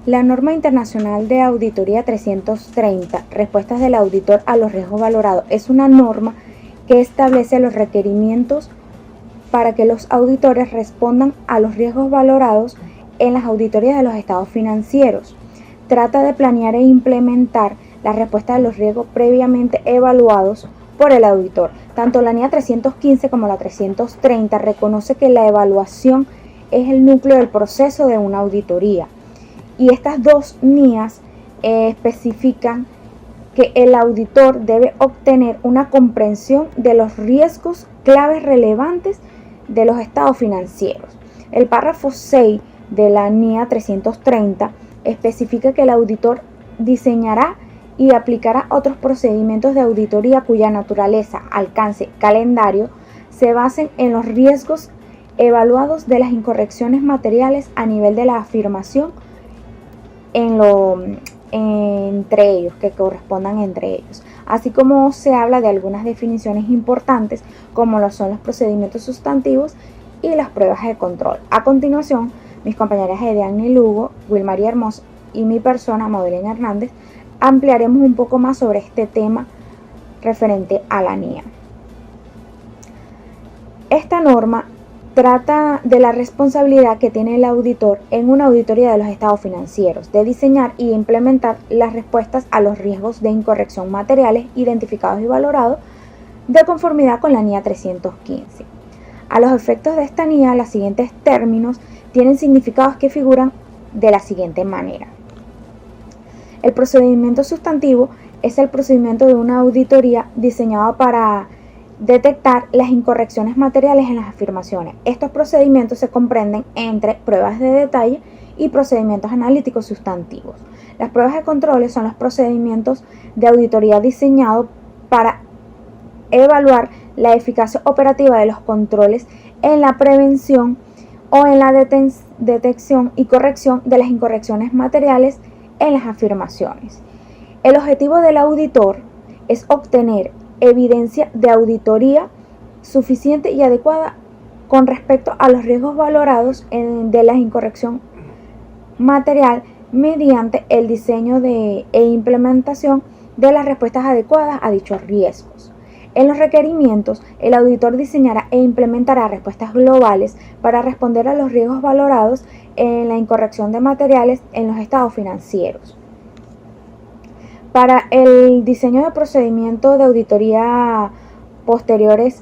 La norma internacional de auditoría 330, respuestas del auditor a los riesgos valorados, es una norma que establece los requerimientos para que los auditores respondan a los riesgos valorados en las auditorías de los estados financieros. Trata de planear e implementar la respuesta de los riesgos previamente evaluados por el auditor. Tanto la NIA 315 como la 330 reconoce que la evaluación es el núcleo del proceso de una auditoría. Y estas dos NIAs especifican que el auditor debe obtener una comprensión de los riesgos claves relevantes de los estados financieros. El párrafo 6 de la NIA 330 especifica que el auditor diseñará y aplicará otros procedimientos de auditoría cuya naturaleza, alcance, calendario se basen en los riesgos evaluados de las incorrecciones materiales a nivel de la afirmación entre ellos, que correspondan entre ellos, así como se habla de algunas definiciones importantes como lo son los procedimientos sustantivos y las pruebas de control. A continuación, mis compañeras Ediane Lugo, Wilmaría Hermoso y mi persona, Maudalena Hernández, ampliaremos un poco más sobre este tema referente a la NIA. Esta norma trata de la responsabilidad que tiene el auditor en una auditoría de los estados financieros, de diseñar y implementar las respuestas a los riesgos de incorrección materiales identificados y valorados de conformidad con la NIA 315. A los efectos de esta NIA, los siguientes términos tienen significados que figuran de la siguiente manera. El procedimiento sustantivo es el procedimiento de una auditoría diseñado para detectar las incorrecciones materiales en las afirmaciones. Estos procedimientos se comprenden entre pruebas de detalle y procedimientos analíticos sustantivos. Las pruebas de controles son los procedimientos de auditoría diseñados para evaluar la eficacia operativa de los controles en la prevención o en la detección y corrección de las incorrecciones materiales en las afirmaciones. El objetivo del auditor es obtener evidencia de auditoría suficiente y adecuada con respecto a los riesgos valorados de la incorrección material mediante el diseño e implementación de las respuestas adecuadas a dichos riesgos. En los requerimientos, el auditor diseñará e implementará respuestas globales para responder a los riesgos valorados en la incorrección de materiales en los estados financieros. Para el diseño de procedimientos de auditoría posteriores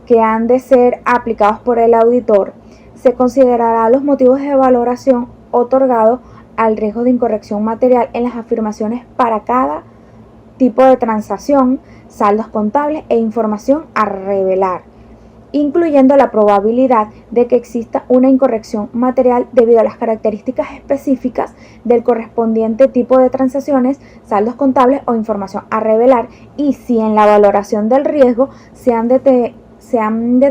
que han de ser aplicados por el auditor, se considerará los motivos de valoración otorgados al riesgo de incorrección material en las afirmaciones para cada tipo de transacción, saldos contables e información a revelar, incluyendo la probabilidad de que exista una incorrección material debido a las características específicas del correspondiente tipo de transacciones, saldos contables o información a revelar, y si en la valoración del riesgo se han de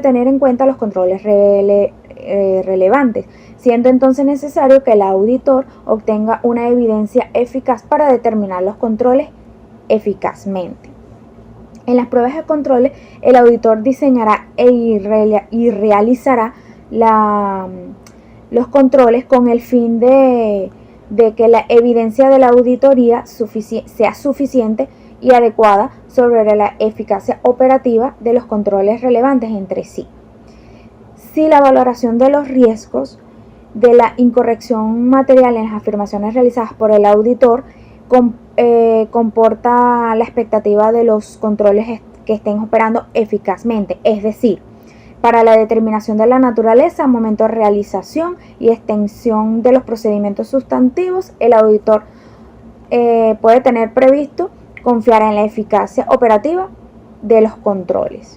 tener en cuenta los controles relevantes, siendo entonces necesario que el auditor obtenga una evidencia eficaz para determinar los controles eficazmente. En las pruebas de controles, el auditor diseñará y realizará los controles con el fin de que la evidencia de la auditoría sea suficiente y adecuada sobre la eficacia operativa de los controles relevantes entre sí. Si la valoración de los riesgos de la incorrección material en las afirmaciones realizadas por el auditor comporta la expectativa de los controles que estén operando eficazmente, es decir, para la determinación de la naturaleza, momento de realización y extensión de los procedimientos sustantivos, el auditor puede tener previsto confiar en la eficacia operativa de los controles.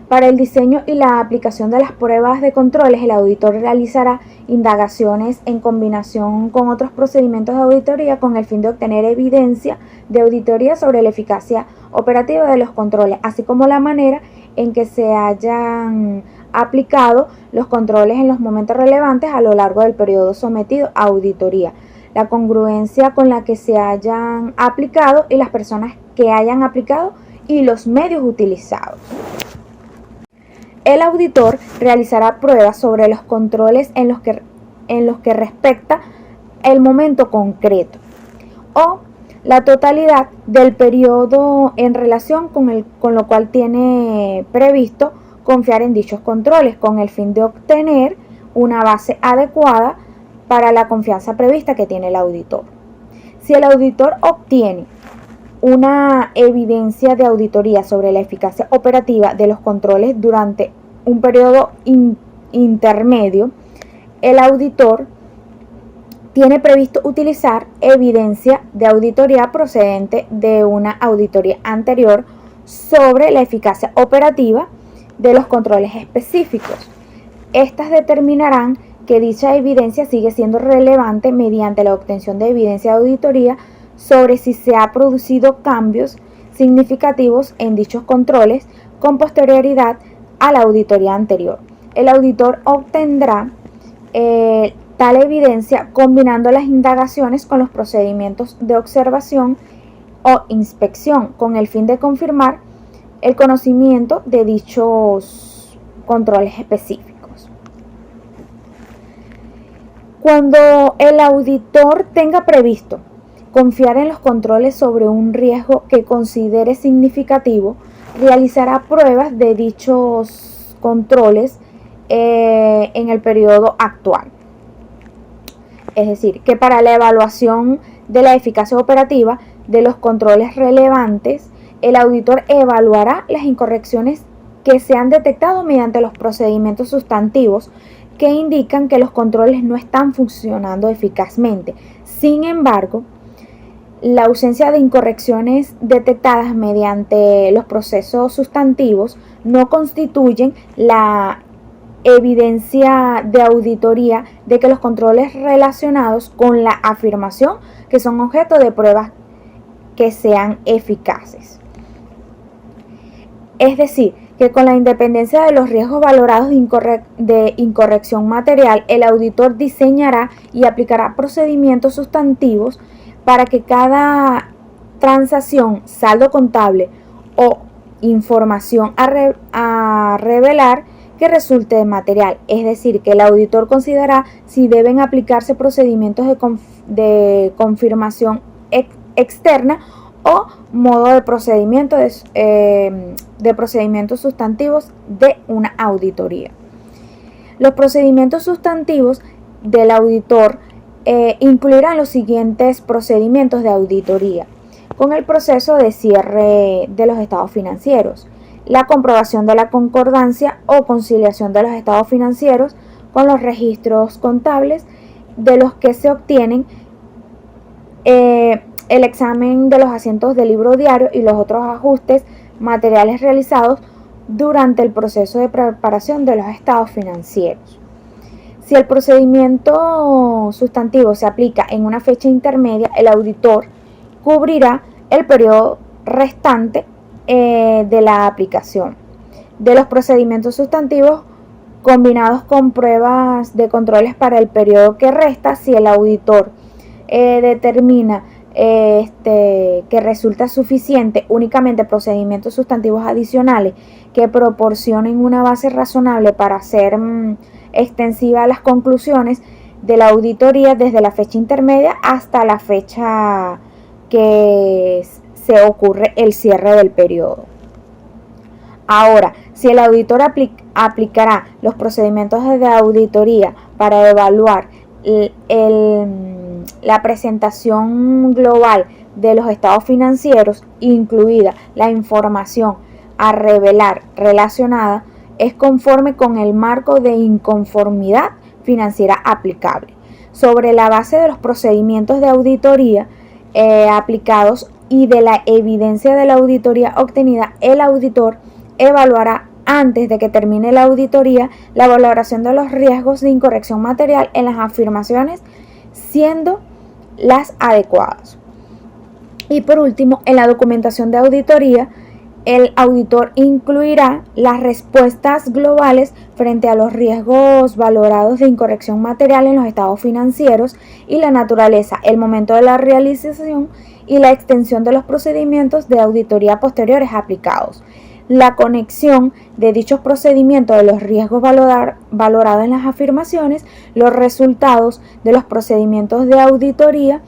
Para el diseño y la aplicación de las pruebas de controles, el auditor realizará indagaciones en combinación con otros procedimientos de auditoría con el fin de obtener evidencia de auditoría sobre la eficacia operativa de los controles, así como la manera en que se hayan aplicado los controles en los momentos relevantes a lo largo del periodo sometido a auditoría, la congruencia con la que se hayan aplicado y las personas que hayan aplicado y los medios utilizados. El auditor realizará pruebas sobre los controles en en los que respecta el momento concreto, o la totalidad del periodo en relación con lo cual tiene previsto confiar en dichos controles, con el fin de obtener una base adecuada para la confianza prevista que tiene el auditor. Si el auditor obtiene una evidencia de auditoría sobre la eficacia operativa de los controles durante un periodo intermedio, el auditor tiene previsto utilizar evidencia de auditoría procedente de una auditoría anterior sobre la eficacia operativa de los controles específicos. Estas determinarán que dicha evidencia sigue siendo relevante mediante la obtención de evidencia de auditoría sobre si se han producido cambios significativos en dichos controles con posterioridad a la auditoría anterior. El auditor obtendrá tal evidencia combinando las indagaciones con los procedimientos de observación o inspección con el fin de confirmar el conocimiento de dichos controles específicos. Cuando el auditor tenga previsto confiar en los controles sobre un riesgo que considere significativo, realizará pruebas de dichos controles en el periodo actual. Es decir, que para la evaluación de la eficacia operativa de los controles relevantes, el auditor evaluará las incorrecciones que se han detectado mediante los procedimientos sustantivos que indican que los controles no están funcionando eficazmente. Sin embargo, la ausencia de incorrecciones detectadas mediante los procesos sustantivos no constituyen la evidencia de auditoría de que los controles relacionados con la afirmación que son objeto de pruebas que sean eficaces. Es decir, que con la independencia de los riesgos valorados de incorrección material, el auditor diseñará y aplicará procedimientos sustantivos para que cada transacción, saldo contable o información a revelar que resulte de material. Es decir, que el auditor considera si deben aplicarse procedimientos de confirmación externa o modo de procedimiento de procedimientos sustantivos de una auditoría. Los procedimientos sustantivos del auditor incluirán los siguientes procedimientos de auditoría: con el proceso de cierre de los estados financieros, la comprobación de la concordancia o conciliación de los estados financieros con los registros contables de los que se obtienen, el examen de los asientos del libro diario y los otros ajustes materiales realizados durante el proceso de preparación de los estados financieros. Si el procedimiento sustantivo se aplica en una fecha intermedia, el auditor cubrirá el periodo restante de la aplicación de los procedimientos sustantivos combinados con pruebas de controles para el periodo que resta. Si el auditor determina que resulta suficiente únicamente procedimientos sustantivos adicionales que proporcionen una base razonable para hacer extensiva las conclusiones de la auditoría desde la fecha intermedia hasta la fecha que se ocurre el cierre del periodo. Ahora, si el auditor aplicará los procedimientos de auditoría para evaluar la presentación global de los estados financieros, incluida la información a revelar relacionada, es conforme con el marco de inconformidad financiera aplicable. Sobre la base de los procedimientos de auditoría aplicados y de la evidencia de la auditoría obtenida, el auditor evaluará antes de que termine la auditoría la valoración de los riesgos de incorrección material en las afirmaciones, siendo las adecuadas. Y por último, en la documentación de auditoría, el auditor incluirá las respuestas globales frente a los riesgos valorados de incorrección material en los estados financieros y la naturaleza, el momento de la realización y la extensión de los procedimientos de auditoría posteriores aplicados. la conexión de dichos procedimientos de los riesgos valorados en las afirmaciones, los resultados de los procedimientos de auditoría,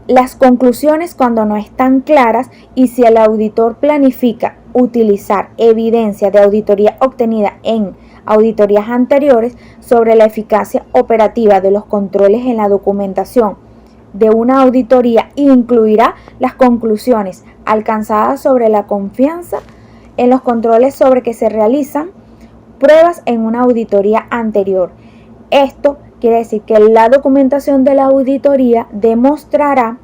las conclusiones cuando no están claras y si el auditor planifica utilizar evidencia de auditoría obtenida en auditorías anteriores sobre la eficacia operativa de los controles en la documentación de una auditoría, incluirá las conclusiones alcanzadas sobre la confianza en los controles sobre que se realizan pruebas en una auditoría anterior. Esto quiere decir que la documentación de la auditoría demostrará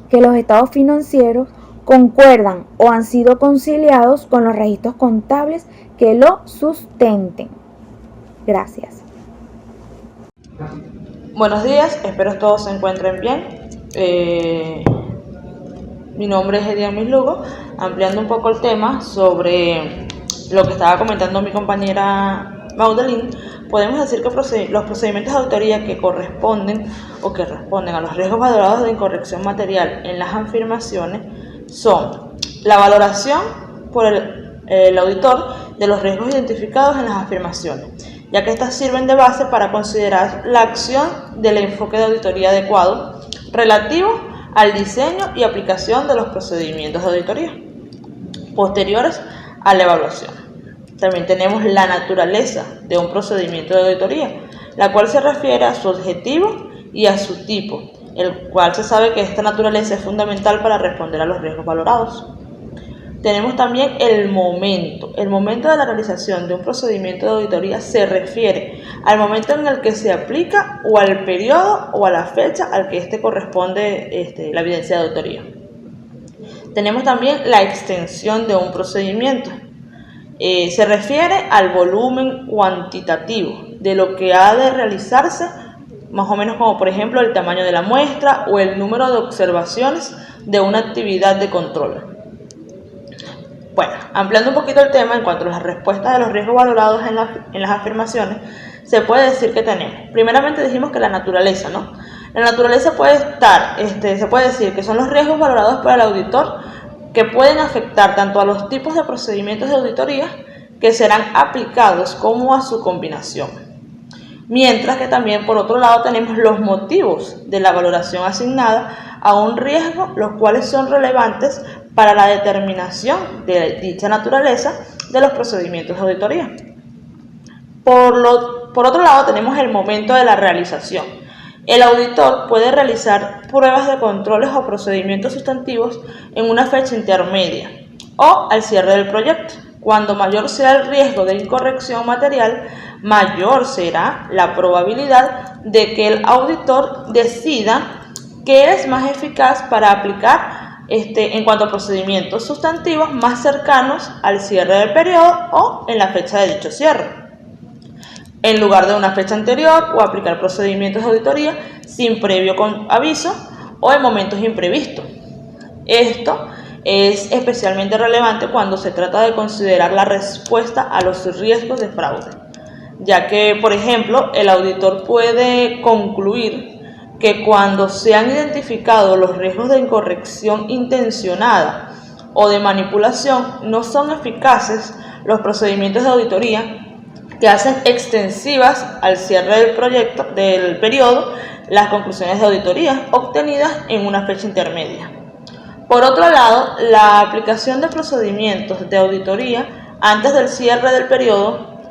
que los estados financieros concuerdan o han sido conciliados con los registros contables que lo sustenten. Gracias. Buenos días, espero todos se encuentren bien. Mi nombre es Ediamis Lugo. Ampliando un poco el tema sobre lo que estaba comentando mi compañera Maudelín, podemos decir que los procedimientos de auditoría que corresponden o que responden a los riesgos valorados de incorrección material en las afirmaciones son la valoración por el auditor de los riesgos identificados en las afirmaciones, ya que estas sirven de base para considerar la acción del enfoque de auditoría adecuado relativo al diseño y aplicación de los procedimientos de auditoría posteriores a la evaluación. También tenemos la naturaleza de un procedimiento de auditoría, la cual se refiere a su objetivo y a su tipo, el cual se sabe que esta naturaleza es fundamental para responder a los riesgos valorados. Tenemos también el momento. El momento de la realización de un procedimiento de auditoría se refiere al momento en el que se aplica o al periodo o a la fecha al que corresponde la evidencia de auditoría. Tenemos también la extensión de un procedimiento. Se refiere al volumen cuantitativo de lo que ha de realizarse, más o menos como por ejemplo el tamaño de la muestra o el número de observaciones de una actividad de control. Bueno, ampliando un poquito el tema en cuanto a las respuestas de los riesgos valorados en las afirmaciones, se puede decir que tenemos, primeramente dijimos que la naturaleza, ¿no? La naturaleza puede estar, se puede decir que son los riesgos valorados por el auditor que pueden afectar tanto a los tipos de procedimientos de auditoría que serán aplicados como a su combinación. Mientras que también por otro lado tenemos los motivos de la valoración asignada a un riesgo, los cuales son relevantes para la determinación de dicha naturaleza de los procedimientos de auditoría. Por otro lado tenemos el momento de la realización. El auditor puede realizar pruebas de controles o procedimientos sustantivos en una fecha intermedia o al cierre del proyecto. Cuando mayor sea el riesgo de incorrección material, mayor será la probabilidad de que el auditor decida qué es más eficaz para aplicar en cuanto a procedimientos sustantivos más cercanos al cierre del periodo o en la fecha de dicho cierre, en lugar de una fecha anterior, o aplicar procedimientos de auditoría sin previo aviso o en momentos imprevistos. Esto es especialmente relevante cuando se trata de considerar la respuesta a los riesgos de fraude, ya que, por ejemplo, el auditor puede concluir que cuando se han identificado los riesgos de incorrección intencionada o de manipulación, no son eficaces los procedimientos de auditoría que hacen extensivas al cierre del periodo las conclusiones de auditoría obtenidas en una fecha intermedia. Por otro lado, la aplicación de procedimientos de auditoría antes del cierre del periodo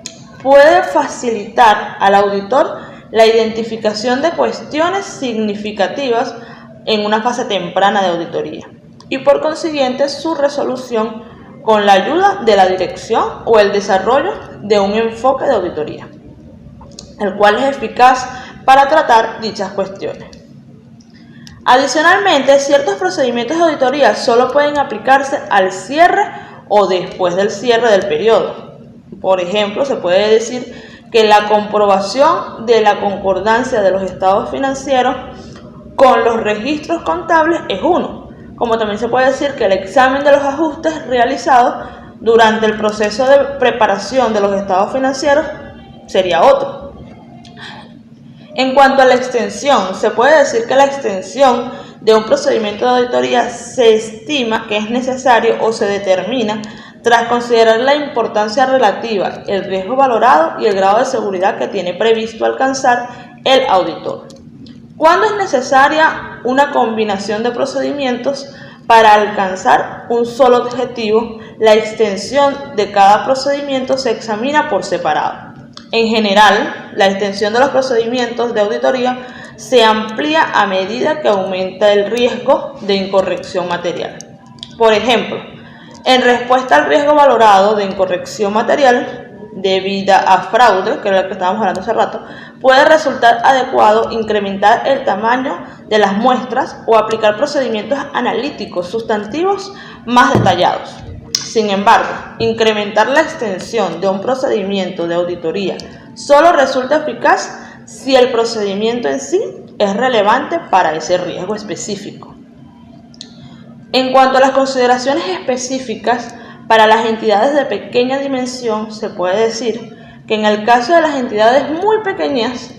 puede facilitar al auditor la identificación de cuestiones significativas en una fase temprana de auditoría y por consiguiente su resolución con la ayuda de la dirección o el desarrollo de un enfoque de auditoría, el cual es eficaz para tratar dichas cuestiones. Adicionalmente, ciertos procedimientos de auditoría solo pueden aplicarse al cierre o después del cierre del periodo. Por ejemplo, se puede decir que la comprobación de la concordancia de los estados financieros con los registros contables es uno, como también se puede decir que el examen de los ajustes realizados durante el proceso de preparación de los estados financieros sería otro. En cuanto a la extensión, se puede decir que la extensión de un procedimiento de auditoría se estima que es necesario o se determina tras considerar la importancia relativa, el riesgo valorado y el grado de seguridad que tiene previsto alcanzar el auditor. ¿Cuándo es necesaria una combinación de procedimientos para alcanzar un solo objetivo? La extensión de cada procedimiento se examina por separado. En general, la extensión de los procedimientos de auditoría se amplía a medida que aumenta el riesgo de incorrección material. Por ejemplo, en respuesta al riesgo valorado de incorrección material debida a fraude, que era lo que estábamos hablando hace rato, puede resultar adecuado incrementar el tamaño de las muestras o aplicar procedimientos analíticos sustantivos más detallados. Sin embargo, incrementar la extensión de un procedimiento de auditoría solo resulta eficaz si el procedimiento en sí es relevante para ese riesgo específico. En cuanto a las consideraciones específicas para las entidades de pequeña dimensión, se puede decir que en el caso de las entidades muy pequeñas,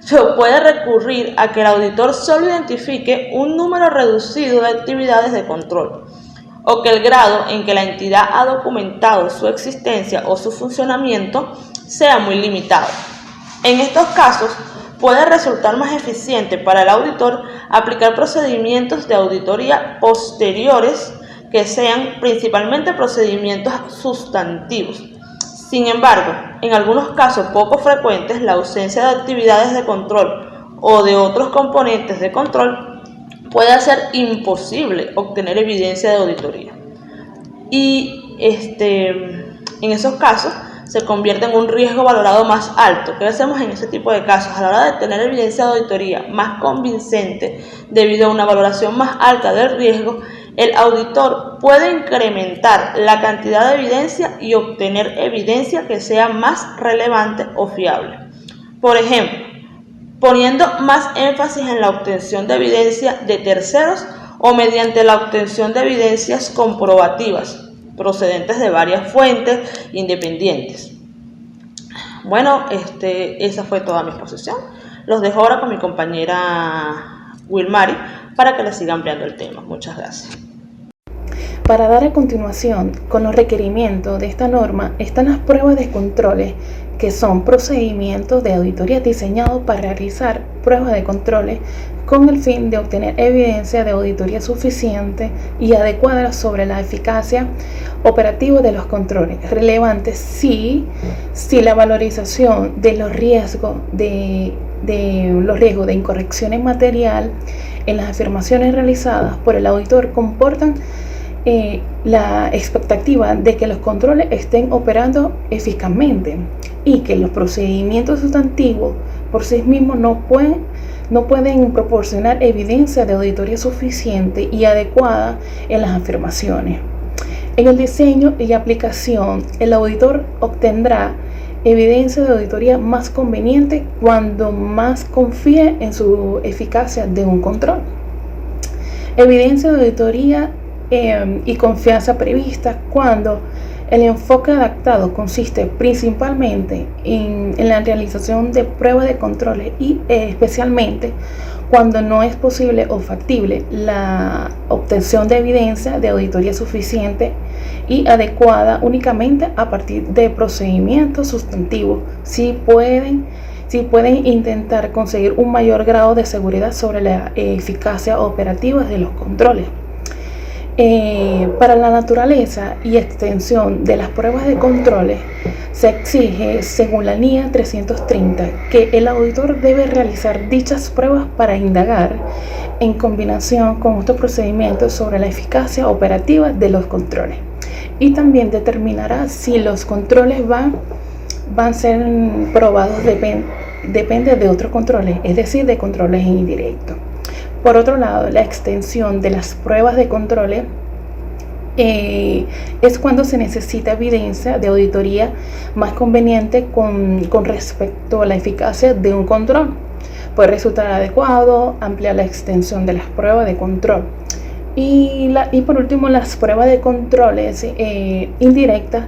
se puede recurrir a que el auditor solo identifique un número reducido de actividades de control, o que el grado en que la entidad ha documentado su existencia o su funcionamiento sea muy limitado. En estos casos, puede resultar más eficiente para el auditor aplicar procedimientos de auditoría posteriores que sean principalmente procedimientos sustantivos. Sin embargo, en algunos casos poco frecuentes, la ausencia de actividades de control o de otros componentes de control puede hacer imposible obtener evidencia de auditoría. Y en esos casos se convierte en un riesgo valorado más alto. ¿Qué hacemos en ese tipo de casos? A la hora de tener evidencia de auditoría más convincente debido a una valoración más alta del riesgo, el auditor puede incrementar la cantidad de evidencia y obtener evidencia que sea más relevante o fiable. Por ejemplo, poniendo más énfasis en la obtención de evidencia de terceros o mediante la obtención de evidencias comprobativas procedentes de varias fuentes independientes. Bueno, esa fue toda mi exposición. Los dejo ahora con mi compañera Wilmary para que le siga ampliando el tema. Muchas gracias. Para dar a continuación con los requerimientos de esta norma están las pruebas de controles, que son procedimientos de auditoría diseñados para realizar pruebas de controles con el fin de obtener evidencia de auditoría suficiente y adecuada sobre la eficacia operativa de los controles, relevantes si la valorización de los riesgos de incorrección en material en las afirmaciones realizadas por el auditor comportan la expectativa de que los controles estén operando eficazmente y que los procedimientos sustantivos por sí mismos no pueden proporcionar evidencia de auditoría suficiente y adecuada en las afirmaciones. En el diseño y aplicación, el auditor obtendrá evidencia de auditoría más conveniente cuando más confíe en su eficacia de un control. Evidencia de auditoría y confianza prevista cuando el enfoque adaptado consiste principalmente en la realización de pruebas de controles y especialmente cuando no es posible o factible la obtención de evidencia de auditoría suficiente y adecuada únicamente a partir de procedimientos sustantivos, si pueden intentar conseguir un mayor grado de seguridad sobre la eficacia operativa de los controles. Para la naturaleza y extensión de las pruebas de controles se exige, según la NIA 330, que el auditor debe realizar dichas pruebas para indagar en combinación con otros procedimientos sobre la eficacia operativa de los controles, y también determinará si los controles van a ser probados depende de otros controles, es decir, de controles indirectos. Por otro lado, la extensión de las pruebas de controles es cuando se necesita evidencia de auditoría más conveniente con respecto a la eficacia de un control. Puede resultar adecuado ampliar la extensión de las pruebas de control. Y por último, las pruebas de controles indirectas,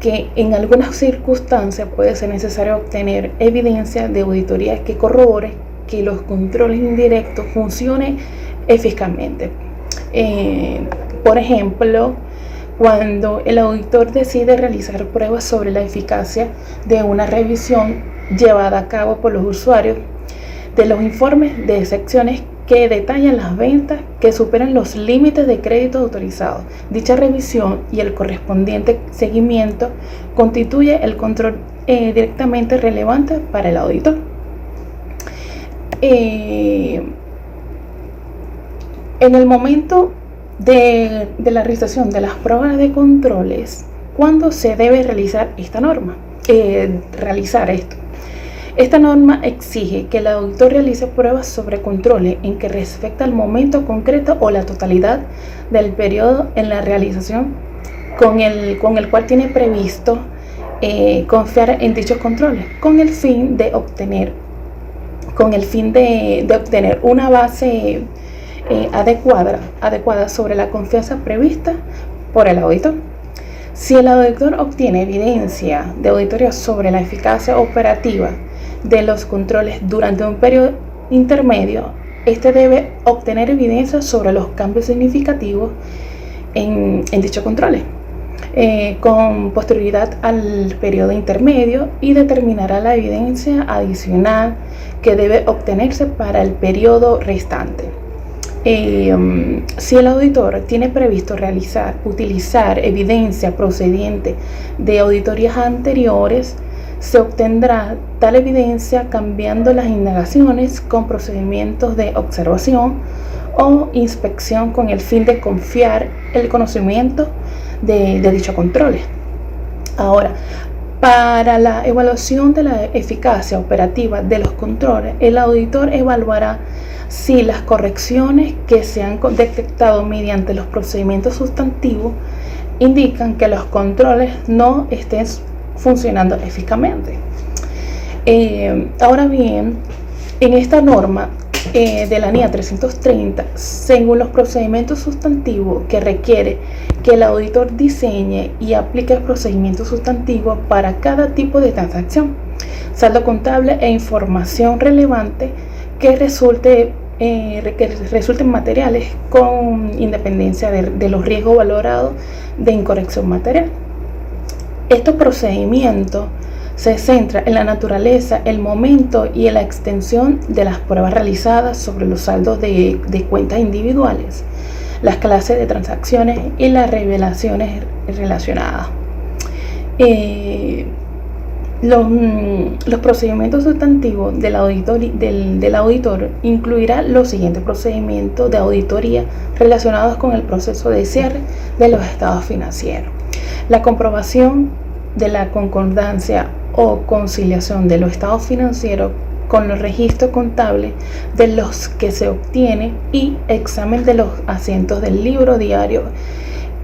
que en algunas circunstancias puede ser necesario obtener evidencia de auditoría que corrobore que los controles indirectos funcionen eficazmente. Por ejemplo, cuando el auditor decide realizar pruebas sobre la eficacia de una revisión llevada a cabo por los usuarios de los informes de secciones que detallan las ventas que superan los límites de crédito autorizados. Dicha revisión y el correspondiente seguimiento constituye el control directamente relevante para el auditor. En el momento de la realización de las pruebas de controles, ¿cuándo se debe realizar esta norma? Esta norma exige que el auditor realice pruebas sobre controles en que respecta al momento concreto o la totalidad del periodo en la realización con el cual tiene previsto confiar en dichos controles, con el fin de obtener una base adecuada sobre la confianza prevista por el auditor. Si el auditor obtiene evidencia de auditoría sobre la eficacia operativa de los controles durante un periodo intermedio, este debe obtener evidencia sobre los cambios significativos en dichos controles con posterioridad al periodo intermedio, y determinará la evidencia adicional que debe obtenerse para el periodo restante. Si el auditor tiene previsto utilizar evidencia procedente de auditorías anteriores, se obtendrá tal evidencia cambiando las indagaciones con procedimientos de observación o inspección con el fin de confiar el conocimiento de dichos controles. Ahora, para la evaluación de la eficacia operativa de los controles, el auditor evaluará si las correcciones que se han detectado mediante los procedimientos sustantivos indican que los controles no estén funcionando eficazmente. Ahora bien, en esta norma de la NIA 330, según los procedimientos sustantivos que requiere que el auditor diseñe y aplique el procedimiento sustantivo para cada tipo de transacción, saldo contable e información relevante que resulten materiales con independencia de los riesgos valorados de incorrección material. Estos procedimientos se centran en la naturaleza, el momento y en la extensión de las pruebas realizadas sobre los saldos de cuentas individuales, las clases de transacciones y las revelaciones relacionadas. Los procedimientos sustantivos del auditor incluirán los siguientes procedimientos de auditoría relacionados con el proceso de cierre de los estados financieros: la comprobación de la concordancia o conciliación de los estados financieros con los registros contables de los que se obtiene, y examen de los asientos del libro diario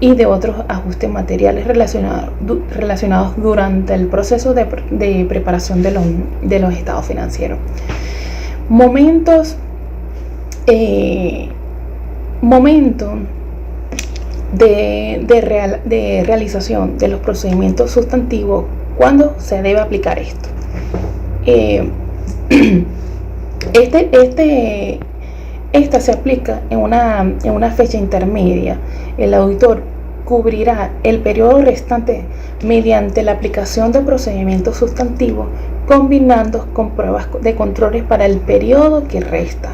y de otros ajustes materiales relacionados durante el proceso de preparación de los estados financieros. Momento de realización de los procedimientos sustantivos. ¿Cuándo se debe aplicar esto? Esta se aplica en una fecha intermedia. El auditor cubrirá el periodo restante mediante la aplicación de procedimientos sustantivos, combinando con pruebas de controles para el periodo que resta.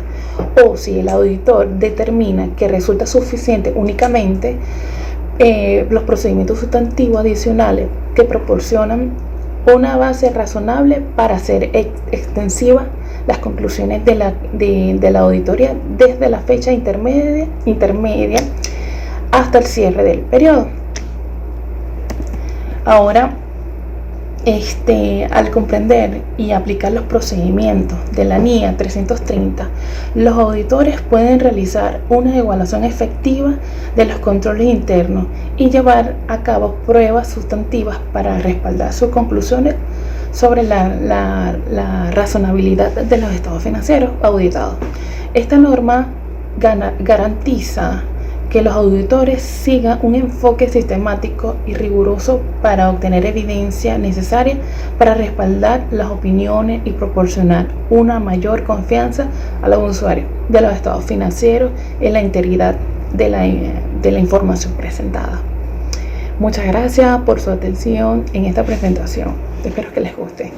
O si el auditor determina que resulta suficiente únicamente los procedimientos sustantivos adicionales que proporcionan una base razonable para hacer extensivas las conclusiones de la auditoría desde la fecha intermedia hasta el cierre del periodo. Ahora, al comprender y aplicar los procedimientos de la NIA 330, los auditores pueden realizar una evaluación efectiva de los controles internos y llevar a cabo pruebas sustantivas para respaldar sus conclusiones sobre la razonabilidad de los estados financieros auditados. Esta norma garantiza que los auditores sigan un enfoque sistemático y riguroso para obtener evidencia necesaria para respaldar las opiniones y proporcionar una mayor confianza a los usuarios de los estados financieros en la integridad de la información presentada. Muchas gracias por su atención en esta presentación. Espero que les guste.